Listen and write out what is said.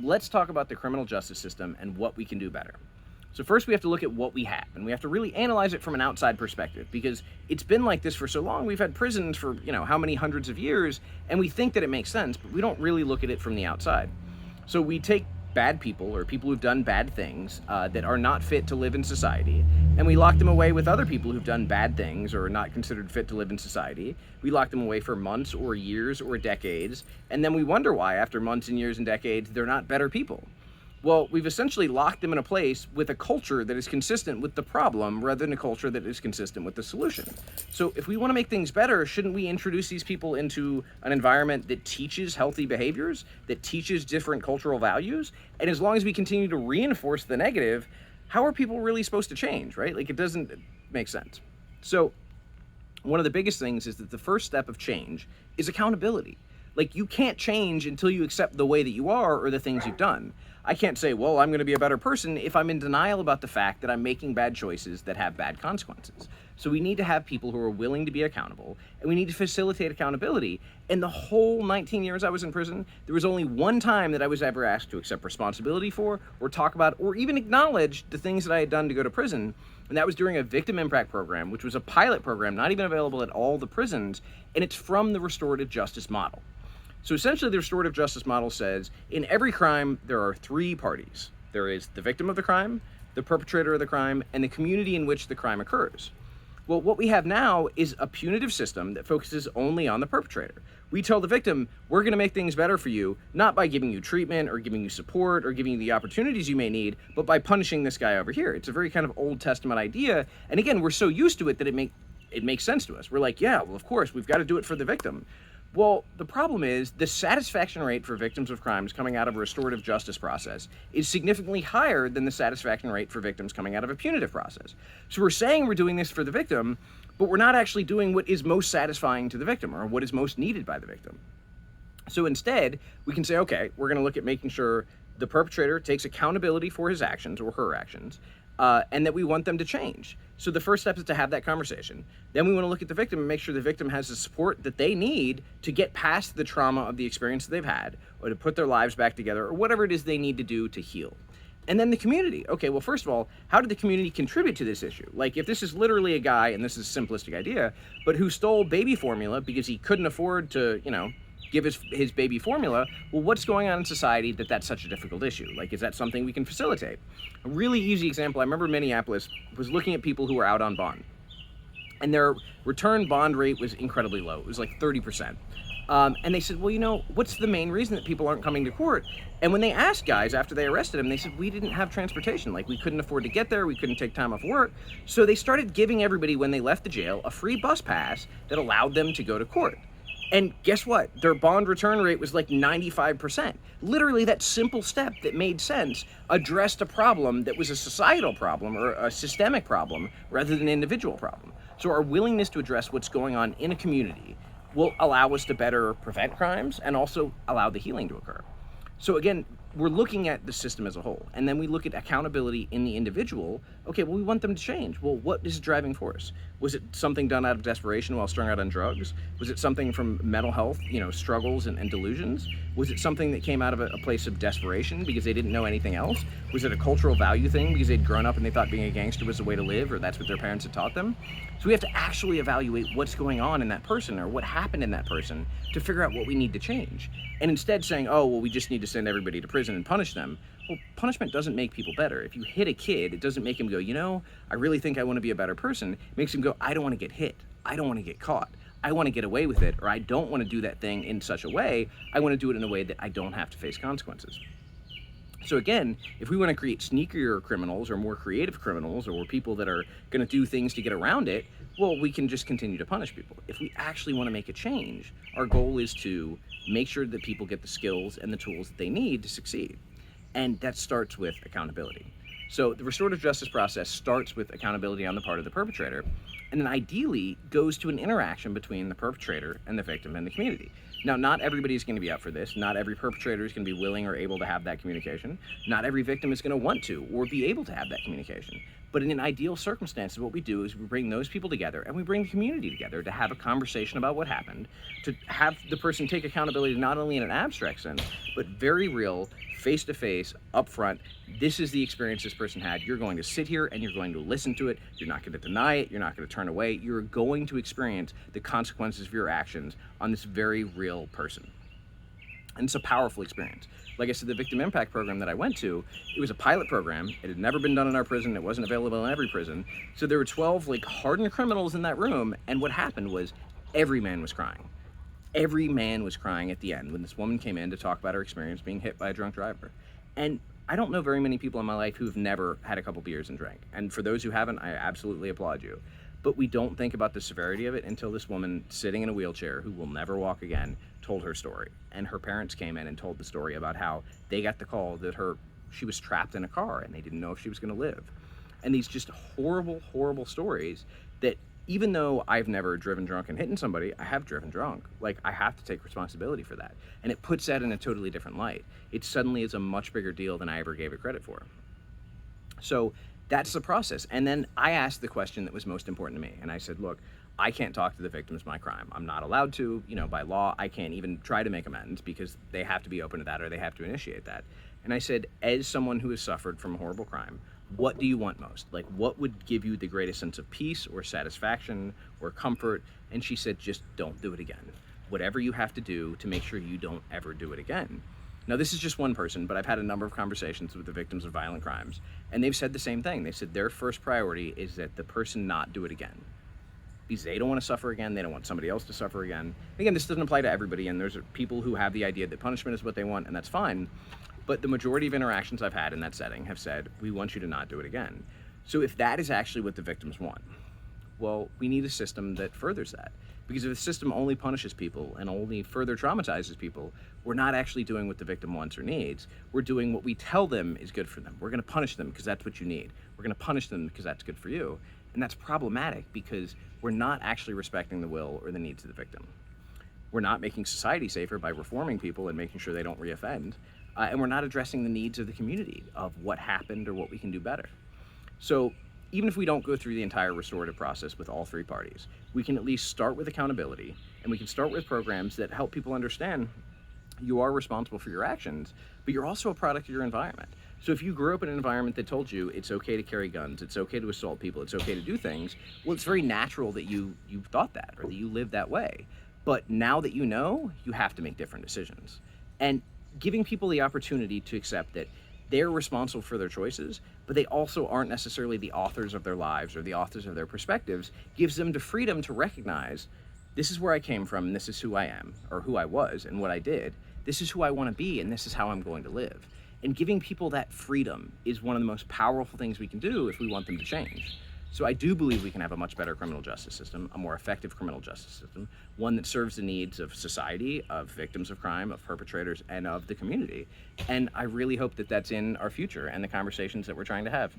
let's talk about the criminal justice system and what we can do better. So first we have to look at what we have, and we have to really analyze it from an outside perspective, because it's been like this for so long. We've had prisons for, how many hundreds of years, and we think that it makes sense, but we don't really look at it from the outside. So we take bad people, or people who've done bad things that are not fit to live in society, and we lock them away with other people who've done bad things or are not considered fit to live in society. We lock them away for months or years or decades, and then we wonder why after months and years and decades they're not better people. Well, we've essentially locked them in a place with a culture that is consistent with the problem rather than a culture that is consistent with the solution. So if we want to make things better, shouldn't we introduce these people into an environment that teaches healthy behaviors, that teaches different cultural values? And as long as we continue to reinforce the negative, how are people really supposed to change, right? Like, it doesn't make sense. So one of the biggest things is that the first step of change is accountability. Like, you can't change until you accept the way that you are or the things you've done. I can't say, well, I'm going to be a better person if I'm in denial about the fact that I'm making bad choices that have bad consequences. So we need to have people who are willing to be accountable, and we need to facilitate accountability. In the whole 19 years I was in prison, there was only one time that I was ever asked to accept responsibility for, or talk about, or even acknowledge the things that I had done to go to prison. And that was during a victim impact program, which was a pilot program, not even available at all the prisons, and it's from the restorative justice model. So essentially, the restorative justice model says in every crime, there are three parties. There is the victim of the crime, the perpetrator of the crime, and the community in which the crime occurs. Well, what we have now is a punitive system that focuses only on the perpetrator. We tell the victim, we're going to make things better for you, not by giving you treatment or giving you support or giving you the opportunities you may need, but by punishing this guy over here. It's a very kind of Old Testament idea. And again, we're so used to it that it makes sense to us. We're like, yeah, well, of course, we've got to do it for the victim. Well, the problem is the satisfaction rate for victims of crimes coming out of a restorative justice process is significantly higher than the satisfaction rate for victims coming out of a punitive process. So we're saying we're doing this for the victim, but we're not actually doing what is most satisfying to the victim or what is most needed by the victim. So instead, we can say, okay, we're going to look at making sure the perpetrator takes accountability for his actions or her actions, and that we want them to change. So the first step is to have that conversation. Then we want to look at the victim and make sure the victim has the support that they need to get past the trauma of the experience that they've had, or to put their lives back together, or whatever it is they need to do to heal. And then the community. Okay, well, first of all, how did the community contribute to this issue? Like, if this is literally a guy, and this is a simplistic idea, but who stole baby formula because he couldn't afford to, give his baby formula, well, what's going on in society that's such a difficult issue? Like, is that something we can facilitate? A really easy example, I remember Minneapolis was looking at people who were out on bond, and their return bond rate was incredibly low. It was like 30%. And they said, well, what's the main reason that people aren't coming to court? And when they asked guys after they arrested him, they said, we didn't have transportation. Like, we couldn't afford to get there. We couldn't take time off work. So they started giving everybody, when they left the jail, a free bus pass that allowed them to go to court. And guess what? Their bond return rate was like 95%. Literally, that simple step that made sense addressed a problem that was a societal problem or a systemic problem rather than an individual problem. So our willingness to address what's going on in a community will allow us to better prevent crimes and also allow the healing to occur. So again, we're looking at the system as a whole, and then we look at accountability in the individual. Okay, well, we want them to change. Well, what is the driving force? Was it something done out of desperation while strung out on drugs? Was it something from mental health, struggles and delusions? Was it something that came out of a place of desperation because they didn't know anything else? Was it a cultural value thing because they'd grown up and they thought being a gangster was the way to live, or that's what their parents had taught them? So we have to actually evaluate what's going on in that person or what happened in that person to figure out what we need to change. And instead saying, oh, well, we just need to send everybody to prison and punish them. Well, punishment doesn't make people better. If you hit a kid, it doesn't make him go, I really think I want to be a better person. It makes him go, I don't want to get hit. I don't want to get caught. I want to get away with it, or I don't want to do that thing in such a way. I want to do it in a way that I don't have to face consequences. So again, if we want to create sneakier criminals or more creative criminals or people that are going to do things to get around it, well, we can just continue to punish people. If we actually want to make a change, our goal is to make sure that people get the skills and the tools that they need to succeed. And that starts with accountability. So the restorative justice process starts with accountability on the part of the perpetrator, and then ideally goes to an interaction between the perpetrator and the victim and the community. Now, not everybody is going to be up for this. Not every perpetrator is going to be willing or able to have that communication. Not every victim is going to want to or be able to have that communication. But in an ideal circumstance, what we do is we bring those people together and we bring the community together to have a conversation about what happened, to have the person take accountability not only in an abstract sense, but very real, face to face, up front. This is the experience this person had. You're going to sit here and you're going to listen to it. You're not going to deny it. You're not going to turn away. You're going to experience the consequences of your actions on this very real person. And it's a powerful experience. Like I said, the victim impact program that I went to, it was a pilot program. It had never been done in our prison. It wasn't available in every prison. So there were 12 like hardened criminals in that room. And what happened was every man was crying. Every man was crying at the end when this woman came in to talk about her experience being hit by a drunk driver. And I don't know very many people in my life who have never had a couple beers and drank. And for those who haven't, I absolutely applaud you. But we don't think about the severity of it until this woman sitting in a wheelchair who will never walk again told her story. And her parents came in and told the story about how they got the call that she was trapped in a car and they didn't know if she was going to live. And these just horrible, horrible stories that even though I've never driven drunk and hitting somebody, I have driven drunk. Like, I have to take responsibility for that. And it puts that in a totally different light. It suddenly is a much bigger deal than I ever gave it credit for. So that's the process. And then I asked the question that was most important to me. And I said, look, I can't talk to the victims of my crime. I'm not allowed to, by law. I can't even try to make amends because they have to be open to that or they have to initiate that. And I said, as someone who has suffered from a horrible crime, what do you want most? Like, what would give you the greatest sense of peace or satisfaction or comfort? And she said, just don't do it again. Whatever you have to do to make sure you don't ever do it again. Now, this is just one person, but I've had a number of conversations with the victims of violent crimes, and they've said the same thing. They said their first priority is that the person not do it again. Because they don't want to suffer again, they don't want somebody else to suffer again. Again, this doesn't apply to everybody, and there's people who have the idea that punishment is what they want, and that's fine. But the majority of interactions I've had in that setting have said, we want you to not do it again. So if that is actually what the victims want, well, we need a system that furthers that. Because if the system only punishes people and only further traumatizes people, we're not actually doing what the victim wants or needs. We're doing what we tell them is good for them. We're going to punish them because that's what you need. We're going to punish them because that's good for you. And that's problematic because we're not actually respecting the will or the needs of the victim. We're not making society safer by reforming people and making sure they don't reoffend. And we're not addressing the needs of the community of what happened or what we can do better. So even if we don't go through the entire restorative process with all three parties, we can at least start with accountability, and we can start with programs that help people understand you are responsible for your actions, but you're also a product of your environment. So if you grew up in an environment that told you it's okay to carry guns, it's okay to assault people, it's okay to do things, well, it's very natural that you thought that or that you lived that way. But now that you know, you have to make different decisions. And giving people the opportunity to accept that they're responsible for their choices, but they also aren't necessarily the authors of their lives or the authors of their perspectives, gives them the freedom to recognize this is where I came from and this is who I am or who I was and what I did. This is who I want to be and this is how I'm going to live. And giving people that freedom is one of the most powerful things we can do if we want them to change. So I do believe we can have a much better criminal justice system, a more effective criminal justice system, one that serves the needs of society, of victims of crime, of perpetrators, and of the community. And I really hope that that's in our future and the conversations that we're trying to have.